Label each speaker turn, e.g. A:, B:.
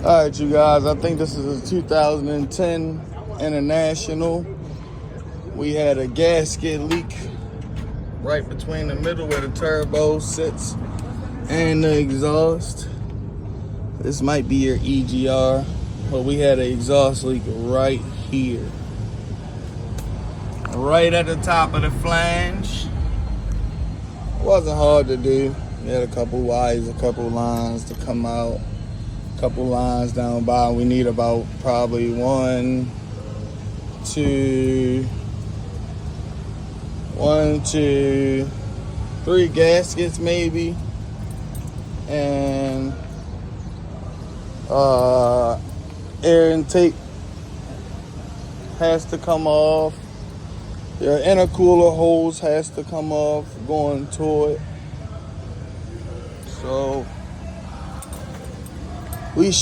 A: All right, you guys, I think this is a 2010 International. We had a gasket leak right between the middle where the turbo sits and the exhaust. This might be your EGR, but we had an exhaust leak right here. Right at the top of the flange. It wasn't hard to do. We had a couple wires, a couple lines to come out. Couple lines down by. We need about probably 1, 2, 3 gaskets maybe, and air intake has to come off. Your intercooler hose has to come off going to it. So we